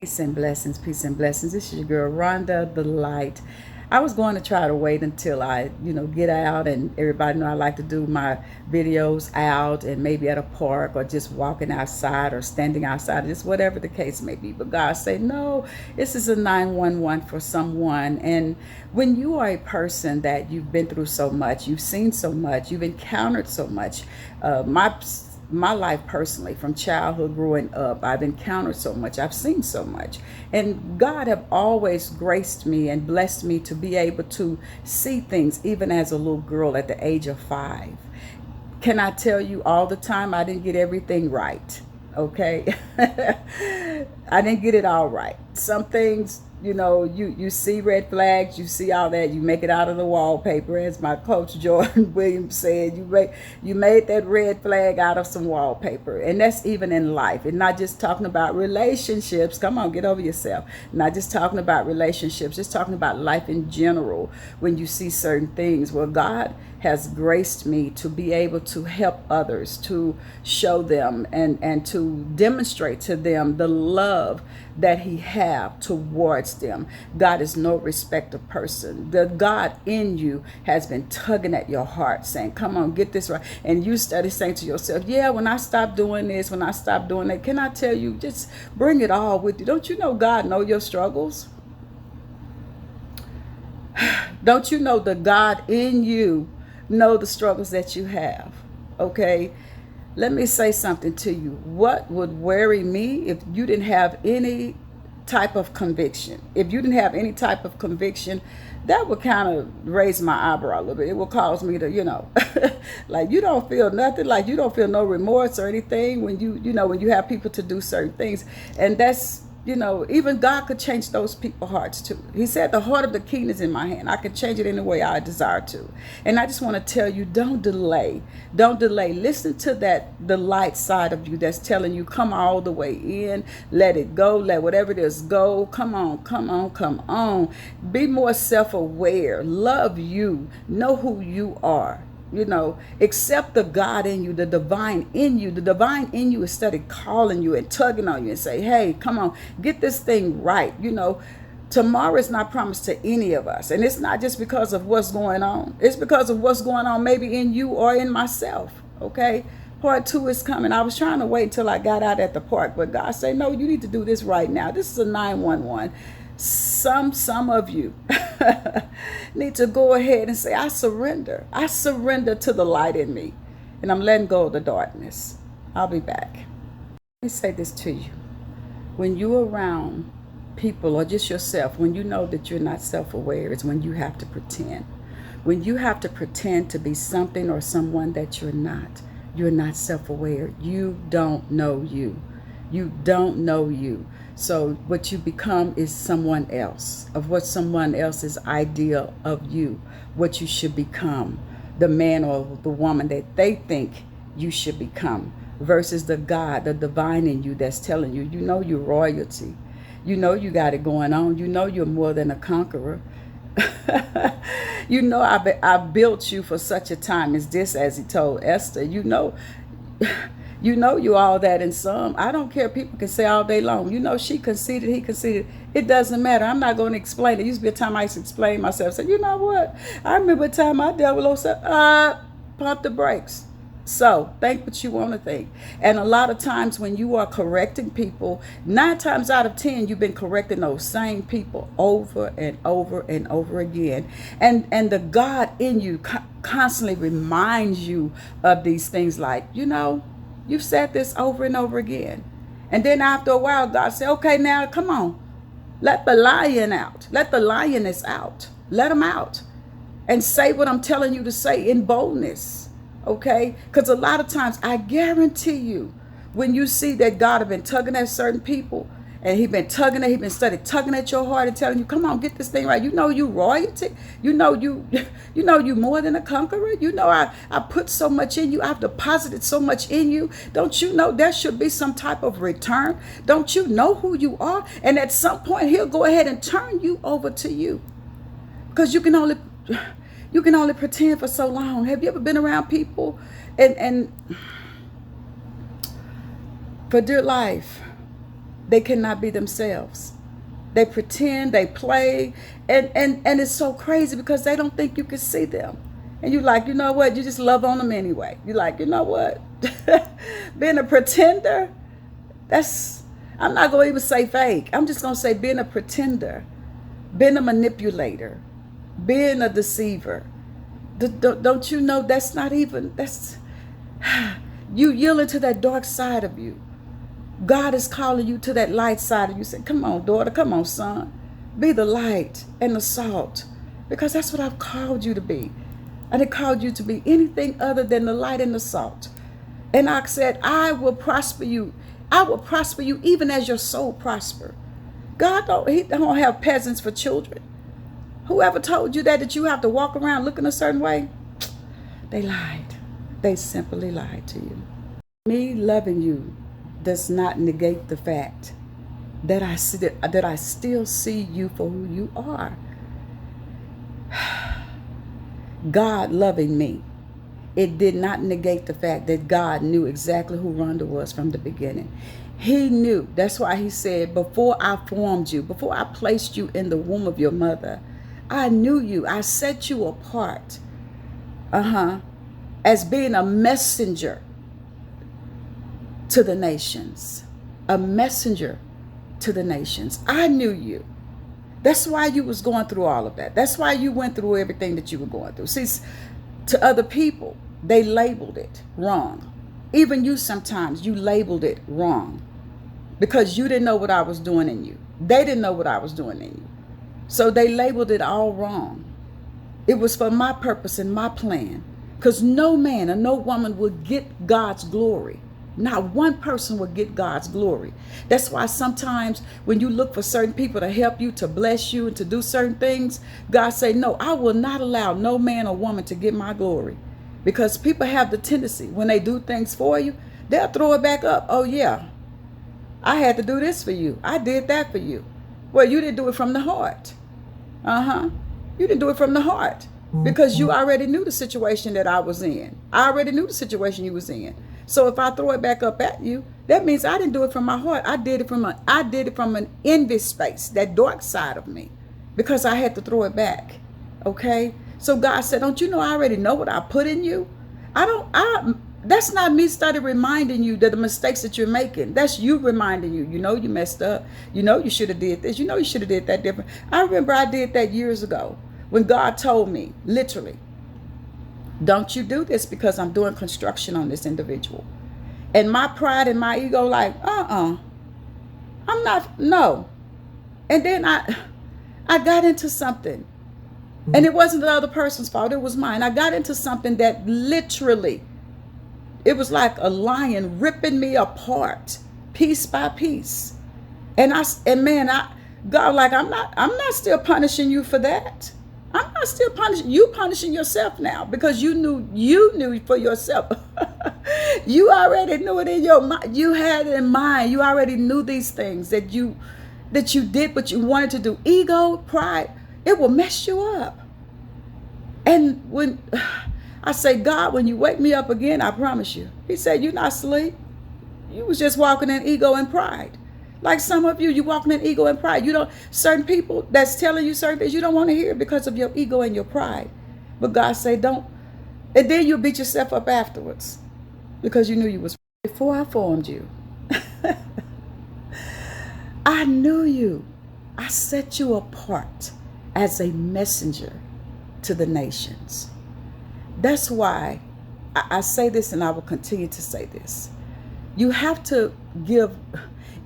Peace and blessings, peace and blessings. This is your girl Rhonda the Light. I was going to try to wait until I, get out, and everybody know I like to do my videos out and maybe at a park or just walking outside or standing outside, just whatever the case may be. But God said, no, this is a 911 for someone. And when you are a person that you've been through so much, you've seen so much, you've encountered so much, my life personally, from childhood growing up, I've encountered so much, I've seen so much, and God have always graced me and blessed me to be able to see things even as a little girl at the age of 5. Can I tell you, all the time I didn't get everything right? Okay. I didn't get it all right. Some things, you see red flags, you see all that, you make it out of the wallpaper, as my coach Jordan Williams said. You made that red flag out of some wallpaper. And that's even in life, and not just talking about relationships. Come on, get over yourself. Not just talking about relationships, just talking about life in general. When you see certain things, well, God has graced me to be able to help others, to show them and to demonstrate to them the love that he have towards them. God is no respecter of person. The God in you has been tugging at your heart, saying, come on, get this right. And you started saying to yourself, yeah, when I stop doing this, when I stop doing that, can I tell you, just bring it all with you. Don't you know God know your struggles? Don't you know the God in you know the struggles that you have? Okay, let me say something to you. What would worry me if you didn't have any type of conviction? If you didn't have any type of conviction, that would kind of raise my eyebrow a little bit. It will cause me to, like, you don't feel nothing, like you don't feel no remorse or anything when when you have people to do certain things. And that's, even God could change those people's hearts too. He said, the heart of the king is in my hand. I can change it any way I desire to. And I just want to tell you, don't delay. Don't delay. Listen to the light side of you that's telling you, come all the way in, let it go, let whatever it is go. Come on, come on, come on. Be more self-aware. Love you. Know who you are. Accept the God in you, the divine in you. The divine in you is steady calling you and tugging on you and say, hey, come on, get this thing right. Tomorrow is not promised to any of us. And it's not just because of what's going on. It's because of what's going on maybe in you or in myself. Okay. Part 2 is coming. I was trying to wait until I got out at the park, but God said, no, you need to do this right now. This is a 911. Some of you need to go ahead and say, I surrender. I surrender to the light in me, and I'm letting go of the darkness. I'll be back. Let me say this to you. When you're around people or just yourself, when you know that you're not self-aware, is when you have to pretend. When you have to pretend to be something or someone that you're not self-aware. You don't know you. You don't know you. So what you become is someone else, of what someone else's ideal of you, what you should become, the man or the woman that they think you should become, versus the God, the divine in you that's telling you, you're royalty. You got it going on. You're more than a conqueror. I built you for such a time as this, as he told Esther. You all that in some. I don't care. People can say all day long, she conceded, he conceded. It doesn't matter. I'm not going to explain it. Used to be a time I used to explain myself. Say, you know what? I remember a time I dealt with stuff. Pump the brakes. So think what you want to think. And a lot of times when you are correcting people, 9 times out of 10, you've been correcting those same people over and over and over again. And the God in you constantly reminds you of these things, like, you've said this over and over again. And then after a while, God said, okay, now come on. Let the lion out. Let the lioness out. Let them out. And say what I'm telling you to say in boldness. Okay? Because a lot of times, I guarantee you, when you see that God have been tugging at certain people, and he been tugging at your heart and telling you, come on, get this thing right. You royalty. You more than a conqueror. I put so much in you. I've deposited so much in you. Don't you know there should be some type of return? Don't you know who you are? And at some point, he'll go ahead and turn you over to you. Because you can only pretend for so long. Have you ever been around people and for dear life, They cannot be themselves. They pretend, they play, and it's so crazy because they don't think you can see them. And you're like, you know what? You just love on them anyway. You're like, you know what? Being a pretender, I'm not going to even say fake. I'm just going to say being a pretender, being a manipulator, being a deceiver. Don't you know that's you yielding to that dark side of you. God is calling you to that light side of you. Say, come on, daughter, come on, son. Be the light and the salt, because that's what I've called you to be. I didn't call you to be anything other than the light and the salt. And I said, I will prosper you. I will prosper you even as your soul prosper. He don't have peasants for children. Whoever told you that you have to walk around looking a certain way, they lied. They simply lied to you. Me loving you does not negate the fact that I still see you for who you are. God loving me, it did not negate the fact that God knew exactly who Rhonda was from the beginning. He knew. That's why he said, before I formed you, before I placed you in the womb of your mother, I knew you. I set you apart as being a messenger to the nations. A messenger to the nations. I knew you. That's why you was going through all of that. That's why you went through everything that you were going through. See, to other people, they labeled it wrong. Even you sometimes, you labeled it wrong because you didn't know what I was doing in you. They didn't know what I was doing in you. So they labeled it all wrong. It was for my purpose and my plan, because no man or no woman would get God's glory. Not one person will get God's glory. That's why sometimes when you look for certain people to help you, to bless you, and to do certain things, God say, no, I will not allow no man or woman to get my glory. Because people have the tendency, when they do things for you, they'll throw it back up. Oh yeah, I had to do this for you. I did that for you. Well, you didn't do it from the heart. You didn't do it from the heart, because you already knew the situation that I was in. I already knew the situation you was in. So if I throw it back up at you, that means I didn't do it from my heart. I did it from an envious space, that dark side of me, because I had to throw it back. Okay? So God said, don't you know I already know what I put in you? That's not me started reminding you that the mistakes that you're making. That's you reminding you. You know you messed up. You know you should have did this. You know you should have did that different. I remember I did that years ago when God told me, literally, don't you do this because I'm doing construction on this individual. And my pride and my ego like, I'm not, no. And then I got into something. And it wasn't the other person's fault. It was mine. I got into something that literally, it was like a lion ripping me apart piece by piece. And God, like, I'm not still punishing you for that. I'm not still punishing you, punishing yourself now, because you knew for yourself. You already knew it in your mind. You had it in mind. You already knew these things that you did what you wanted to do. Ego, pride, it will mess you up. And when I say, God, when you wake me up again, I promise you. He said, you're not asleep. You was just walking in ego and pride. Like some of you walking in ego and pride. Certain people that's telling you certain things you don't want to hear because of your ego and your pride. But God say, don't. And then you beat yourself up afterwards because you knew you was. Before I formed you, I knew you. I set you apart as a messenger to the nations. That's why I say this, and I will continue to say this. You have to give,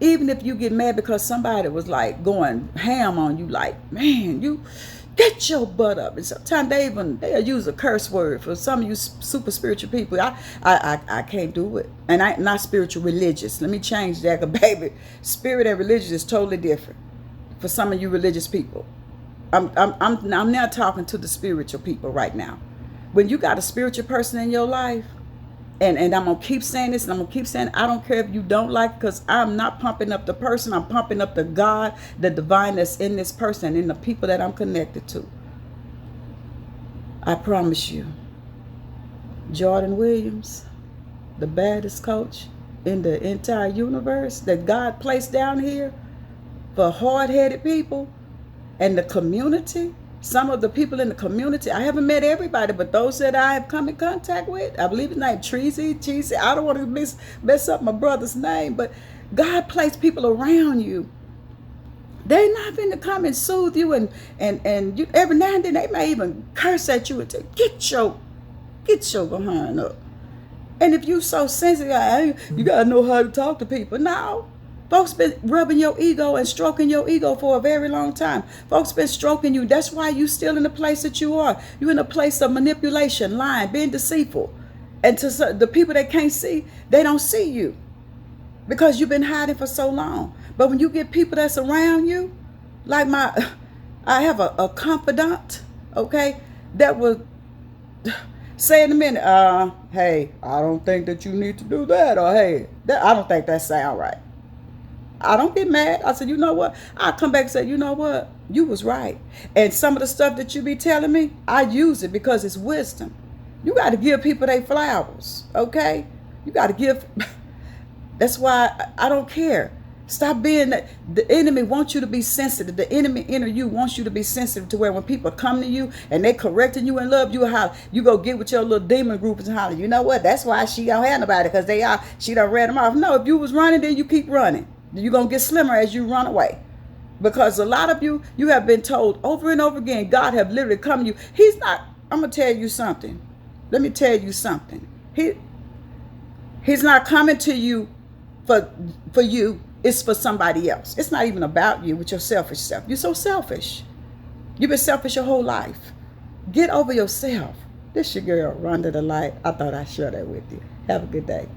even if you get mad because somebody was like going ham on you, like, man, you get your butt up. And sometimes they'll use a curse word for some of you super spiritual people. I can't do it. And I'm not spiritual religious. Let me change that, because baby, spirit and religious is totally different for some of you religious people. I'm now talking to the spiritual people right now. When you got a spiritual person in your life, and I'm going to keep saying this, and I'm going to keep saying, I don't care if you don't like it, because I'm not pumping up the person. I'm pumping up the God, the divine that's in this person, and the people that I'm connected to. I promise you, Jordan Williams, the baddest coach, in the entire universe that God placed down here for hard-headed people and the community. Some of the people in the community, I haven't met everybody, but those that I have come in contact with, I believe his name Cheesy. I don't want to mess up my brother's name, but God placed people around you. They're not going to come and soothe you, and you, every now and then they may even curse at you and say, get your behind up. And if you so sensitive, you got to know how to talk to people. No. Folks been rubbing your ego and stroking your ego for a very long time. Folks been stroking you. That's why you still in the place that you are. You're in a place of manipulation, lying, being deceitful. And to the people that can't see, they don't see you because you've been hiding for so long. But when you get people that's around you, like I have a confidant, okay, that will say in a minute, hey, I don't think that you need to do that, or hey, I don't think that sound right. I don't get mad. I said, you know what? I come back and say, you know what? You was right. And some of the stuff that you be telling me, I use it because it's wisdom. You got to give people their flowers, okay? You got to give. That's why I don't care. Stop being that. The enemy wants you to be sensitive. The enemy inner you wants you to be sensitive to where when people come to you and they correcting you in love, you go get with your little demon group and holler, you know what? That's why she don't have nobody, because she done ran them off. No, if you was running, then you keep running. You're going to get slimmer as you run away. Because a lot of you have been told over and over again, God have literally come to you. He's not, I'm going to tell you something. Let me tell you something. He's not coming to you for you. It's for somebody else. It's not even about you with your selfish self. You're so selfish. You've been selfish your whole life. Get over yourself. This your girl, Rhonda the Light. I thought I'd share that with you. Have a good day.